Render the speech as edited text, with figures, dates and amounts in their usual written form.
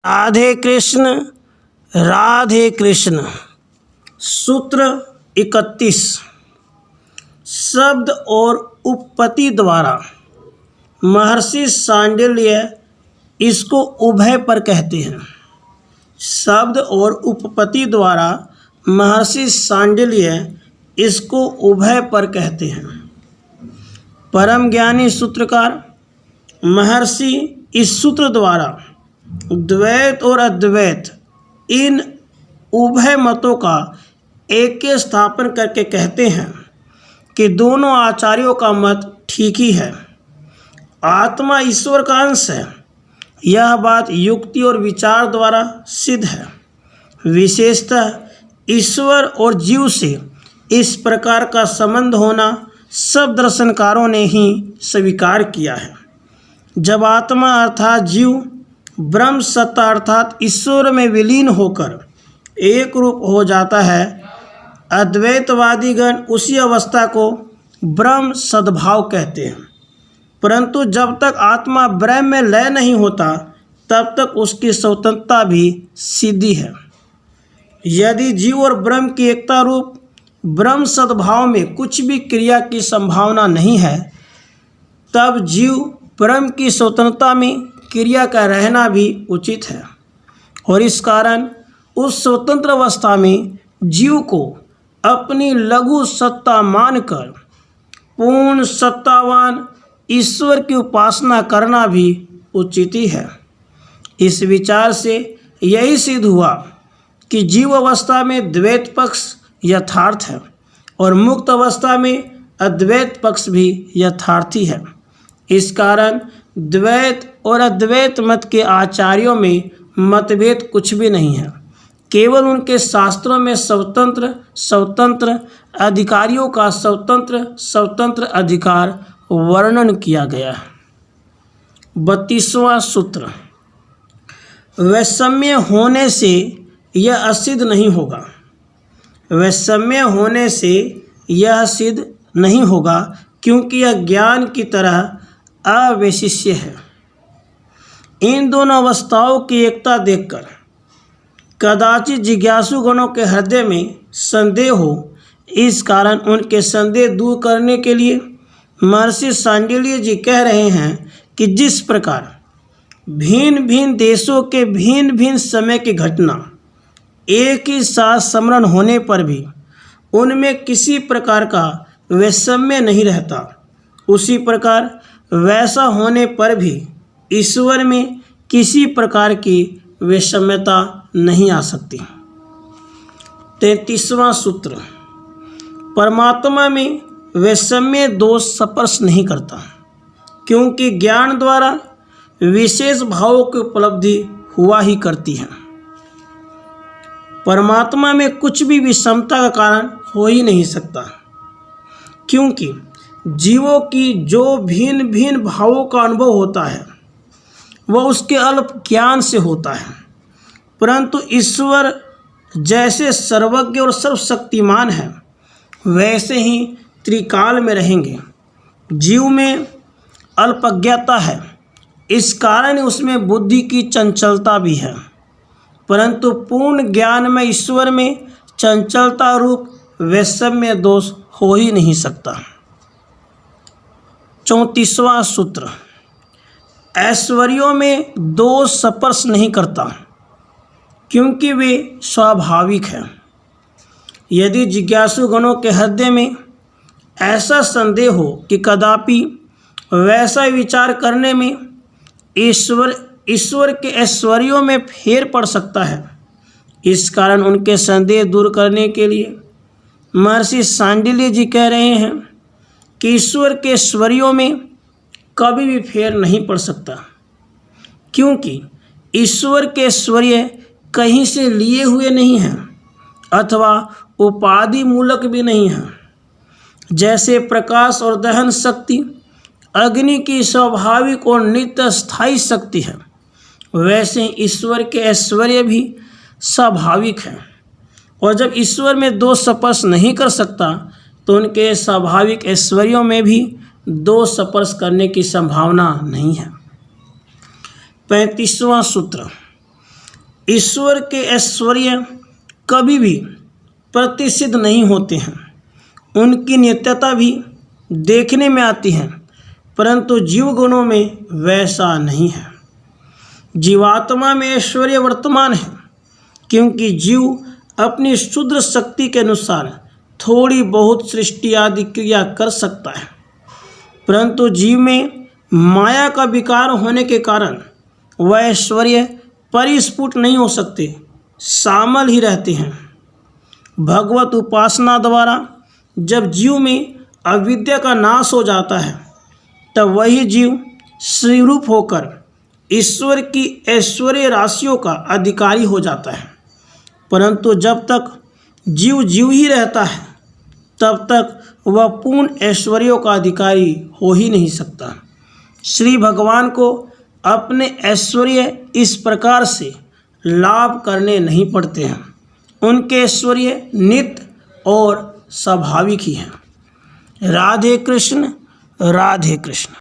राधे कृष्ण राधे कृष्ण। सूत्र 31। शब्द और उपपत्ति द्वारा महर्षि सांडिल्य इसको उभय पर कहते हैं। शब्द और उपपत्ति द्वारा महर्षि सांडिल्य इसको उभय पर कहते हैं। परम ज्ञानी सूत्रकार महर्षि इस सूत्र द्वारा द्वैत और अद्वैत इन उभय मतों का एक स्थापन करके कहते हैं कि दोनों आचार्यों का मत ठीक ही है। आत्मा ईश्वर का अंश है। यह बात युक्ति और विचार द्वारा सिद्ध है। विशेषतः ईश्वर और जीव से इस प्रकार का संबंध होना सब दर्शनकारों ने ही स्वीकार किया है। जब आत्मा अर्थात जीव ब्रह्म सत्ता अर्थात ईश्वर में विलीन होकर एक रूप हो जाता है, अद्वैतवादीगण उसी अवस्था को ब्रह्म सद्भाव कहते हैं। परंतु जब तक आत्मा ब्रह्म में लय नहीं होता तब तक उसकी स्वतंत्रता भी सिद्धि है। यदि जीव और ब्रह्म की एकता रूप ब्रह्म सद्भाव में कुछ भी क्रिया की संभावना नहीं है, तब जीव ब्रह्म की स्वतंत्रता में क्रिया का रहना भी उचित है। और इस कारण उस स्वतंत्र अवस्था में जीव को अपनी लघु सत्ता मानकर पूर्ण सत्तावान ईश्वर की उपासना करना भी उचित ही है। इस विचार से यही सिद्ध हुआ कि जीव अवस्था में द्वैत पक्ष यथार्थ है और मुक्त अवस्था में अद्वैत पक्ष भी यथार्थी है। इस कारण द्वैत और अद्वैत मत के आचार्यों में मतभेद कुछ भी नहीं है। केवल उनके शास्त्रों में स्वतंत्र अधिकारियों का स्वतंत्र अधिकार वर्णन किया गया है। 32वां सूत्र। वैषम्य होने से यह असिद्ध नहीं होगा। वैषम्य होने से यह सिद्ध नहीं होगा क्योंकि यह ज्ञान की तरह अवैशिष्य है। इन दोनों अवस्थाओं की एकता देखकर कदाचित जिज्ञासु गणों के हृदय में संदेह हो। इस कारण उनके संदेह दूर करने के लिए महर्षि सांडिल्य जी कह रहे हैं कि जिस प्रकार भिन्न भिन्न देशों के भिन्न भिन्न समय की घटना एक ही साथ स्मरण होने पर भी उनमें किसी प्रकार का वैषम्य नहीं रहता, उसी प्रकार वैसा होने पर भी ईश्वर में किसी प्रकार की वैषम्यता नहीं आ सकती। 33वां सूत्र। परमात्मा में वैषम्य दोष स्पर्श नहीं करता क्योंकि ज्ञान द्वारा विशेष भावों की उपलब्धि हुआ ही करती है। परमात्मा में कुछ भी विषमता का कारण हो ही नहीं सकता क्योंकि जीवों की जो भिन्न भिन्न भावों का अनुभव होता है वह उसके अल्प ज्ञान से होता है। परंतु ईश्वर जैसे सर्वज्ञ और सर्वशक्तिमान है वैसे ही त्रिकाल में रहेंगे। जीव में अल्पज्ञता है, इस कारण उसमें बुद्धि की चंचलता भी है। परंतु पूर्ण ज्ञान में ईश्वर में चंचलता रूप वैषम्य दोष हो ही नहीं सकता। 34वां सूत्र। ऐश्वर्यों में दोष स्पर्श नहीं करता क्योंकि वे स्वाभाविक हैं। यदि जिज्ञासु गणों के हृदय में ऐसा संदेह हो कि कदापि वैसा विचार करने में ईश्वर के ऐश्वर्यों में फेर पड़ सकता है, इस कारण उनके संदेह दूर करने के लिए महर्षि सांडिल्य जी कह रहे हैं कि ईश्वर के ऐश्वर्यों में कभी भी फेर नहीं पड़ सकता क्योंकि ईश्वर के ऐश्वर्य कहीं से लिए हुए नहीं हैं अथवा उपाधि मूलक भी नहीं हैं। जैसे प्रकाश और दहन शक्ति अग्नि की स्वाभाविक और नित्य स्थायी शक्ति है, वैसे ईश्वर के ऐश्वर्य भी स्वाभाविक है। और जब ईश्वर में दोष स्पर्श नहीं कर सकता तो उनके स्वाभाविक ऐश्वर्यों में भी दोष स्पर्श करने की संभावना नहीं है। 35वां सूत्र। ईश्वर के ऐश्वर्य कभी भी प्रतिसिद्ध नहीं होते हैं। उनकी नित्यता भी देखने में आती है, परंतु जीव गुणों में वैसा नहीं है। जीवात्मा में ऐश्वर्य वर्तमान है, क्योंकि जीव अपनी शुद्र शक्ति के अनुसार थोड़ी बहुत सृष्टि आदि क्रिया कर सकता है, परंतु जीव में माया का विकार होने के कारण वह ऐश्वर्य परिस्फुट नहीं हो सकते, शामिल ही रहते हैं। भगवत उपासना द्वारा जब जीव में अविद्या का नाश हो जाता है, तब वही जीव श्रीरूप होकर ईश्वर की ऐश्वर्य राशियों का अधिकारी हो जाता है। परंतु जब तक जीव जीव ही रहता है, तब तक वह पूर्ण ऐश्वर्यों का अधिकारी हो ही नहीं सकता। श्री भगवान को अपने ऐश्वर्य इस प्रकार से लाभ करने नहीं पड़ते हैं। उनके ऐश्वर्य नित्य और स्वाभाविक ही हैं। राधे कृष्ण, राधे कृष्ण।